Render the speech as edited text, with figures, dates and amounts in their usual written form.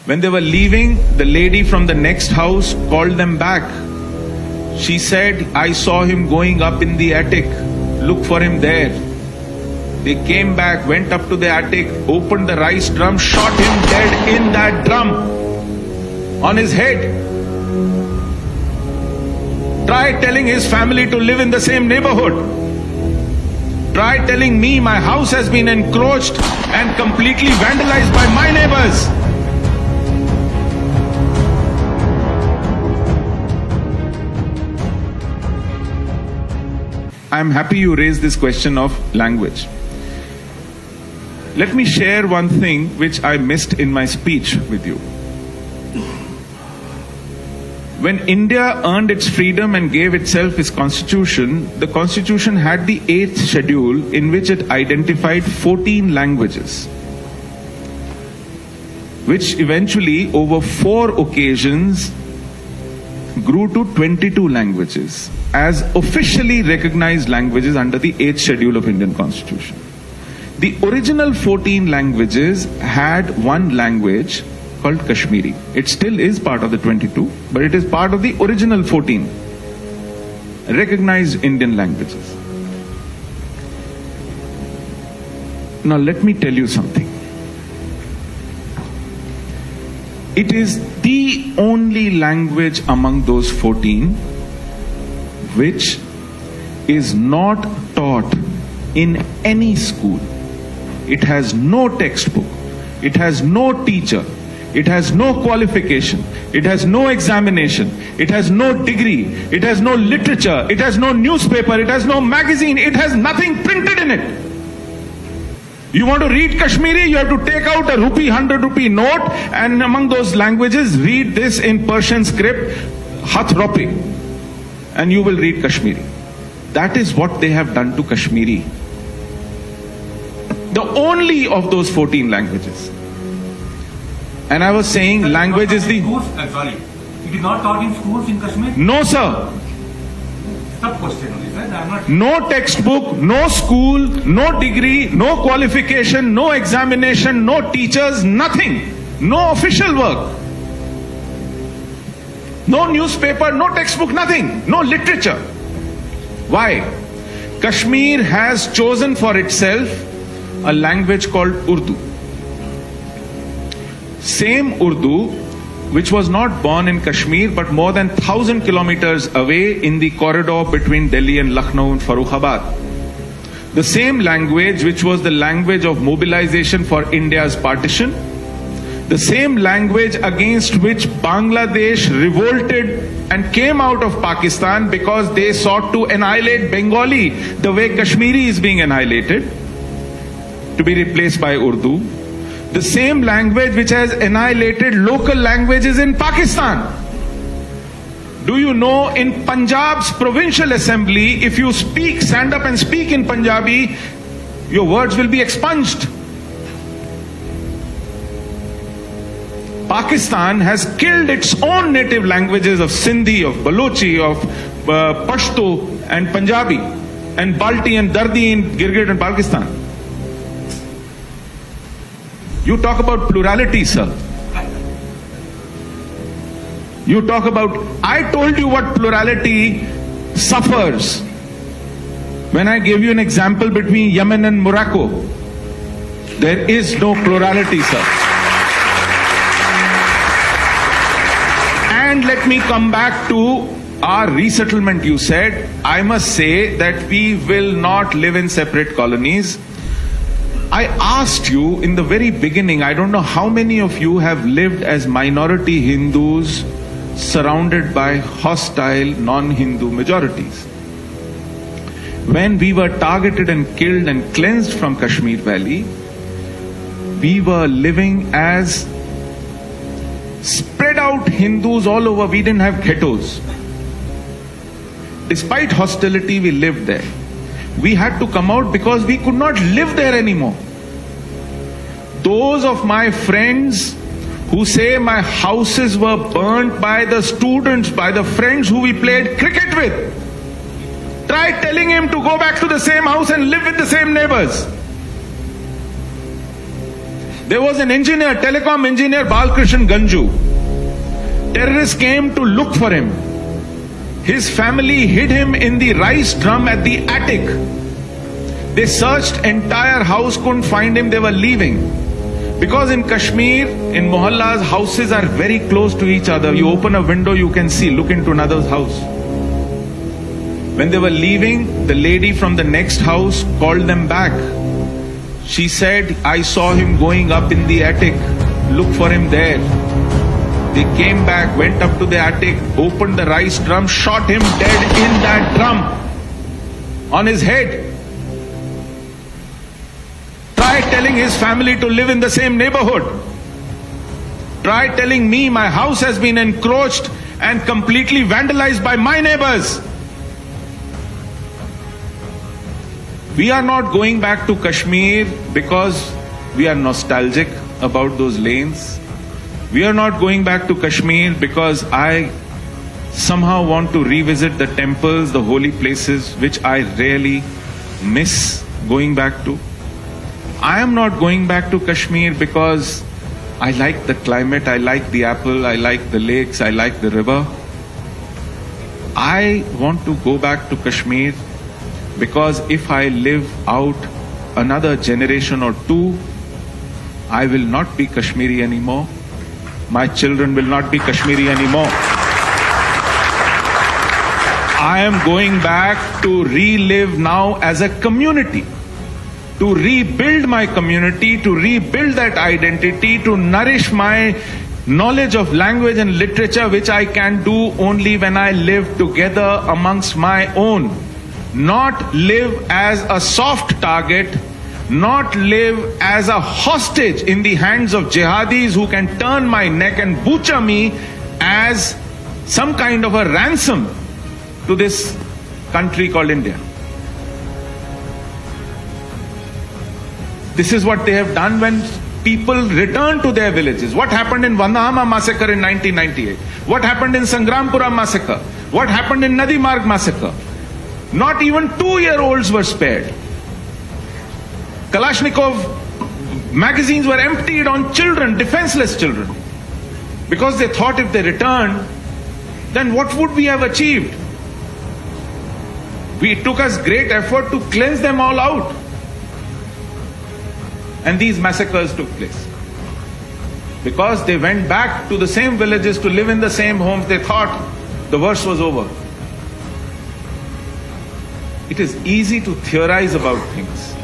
When they were leaving, the lady from the next house called them back. She said, I saw him going up in the attic. Look for him there. They came back, went up to the attic, opened the rice drum, shot him dead in that drum on his head. Try telling his family to live in the same neighborhood. Try telling me my house has been encroached and completely vandalized by my neighbors. I'm happy you raised this question of language. Let me share one thing which I missed in my speech with you. When India earned its freedom and gave itself its constitution, the constitution had the 8th schedule in which it identified 14 languages, which eventually over 4 occasions grew to 22 languages as officially recognized languages under the 8th schedule of Indian Constitution. The original 14 languages had one language called Kashmiri. It still is part of the 22, but it is part of the original 14 recognized Indian languages. Now let me tell you something. It is the only language among those 14 which is not taught in any school. It has no textbook. It has no teacher. It has no qualification. It has no examination. It has no degree. It has no literature. It has no newspaper. It has no magazine. It has nothing printed in it. You want to read Kashmiri, you have to take out a rupee, 100 rupee note, and among those languages, read this in Persian script, Hath Ropi, and you will read Kashmiri. That is what they have done to Kashmiri. The only of those 14 languages. And I was saying, language is the... Sorry, it is not taught in schools in Kashmir? No, sir. Question only, sir. I'm not... No textbook, no school, no degree, no qualification, no examination, no teachers, nothing. No official work. No newspaper, no textbook, nothing. No literature. Why? Kashmir has chosen for itself a language called Urdu. Same Urdu, which was not born in Kashmir but more than 1,000 kilometers away in the corridor between Delhi and Lucknow and Farrukhabad. The same language which was the language of mobilization for India's partition. The same language against which Bangladesh revolted and came out of Pakistan because they sought to annihilate Bengali the way Kashmiri is being annihilated, to be replaced by Urdu. The same language which has annihilated local languages in Pakistan. Do you know in Punjab's provincial assembly, if you stand up and speak in Punjabi, your words will be expunged. Pakistan has killed its own native languages of Sindhi, of Balochi, of Pashto and Punjabi, and Balti and Dardi in Gilgit and Pakistan. You talk about plurality, sir. You talk about... I told you what plurality suffers when I gave you an example between Yemen and Morocco. There is no plurality, sir. And let me come back to our resettlement, you said. I must say that we will not live in separate colonies. I asked you in the very beginning, I don't know how many of you have lived as minority Hindus surrounded by hostile non-Hindu majorities. When we were targeted and killed and cleansed from Kashmir Valley, we were living as spread out Hindus all over. We didn't have ghettos. Despite hostility, we lived there. We had to come out because we could not live there anymore. Those of my friends who say my houses were burnt by the students, by the friends who we played cricket with, try telling him to go back to the same house and live with the same neighbors. There was an engineer, telecom engineer, Balkrishan Ganju. Terrorists came to look for him. His family hid him in the rice drum at the attic. They searched entire house, couldn't find him, they were leaving. Because in Kashmir, in mohallas, houses are very close to each other. You open a window, you can see, look into another's house. When they were leaving, the lady from the next house called them back. She said, I saw him going up in the attic. Look for him there. They came back, went up to the attic, opened the rice drum, shot him dead in that drum on his head. Try telling his family to live in the same neighborhood. Try telling me my house has been encroached and completely vandalized by my neighbors. We are not going back to Kashmir because we are nostalgic about those lanes. We are not going back to Kashmir because I somehow want to revisit the temples, the holy places, which I really miss going back to. I am not going back to Kashmir because I like the climate, I like the apple, I like the lakes, I like the river. I want to go back to Kashmir because if I live out another generation or two, I will not be Kashmiri anymore. My children will not be Kashmiri anymore. I am going back to relive now as a community, to rebuild my community, to rebuild that identity, to nourish my knowledge of language and literature, which I can do only when I live together amongst my own. Not live as a soft target, not live as a hostage in the hands of jihadis who can turn my neck and butcher me as some kind of a ransom to this country called India. This is what they have done when people return to their villages. What happened in Vandahama massacre in 1998? What happened in Sangrampura massacre? What happened in Nadi Marg massacre? Not even 2-year-olds were spared. Kalashnikov magazines were emptied on children, defenseless children. Because they thought if they returned, then what would we have achieved? It took us great effort to cleanse them all out. And these massacres took place. Because they went back to the same villages to live in the same homes, they thought the worst was over. It is easy to theorize about things.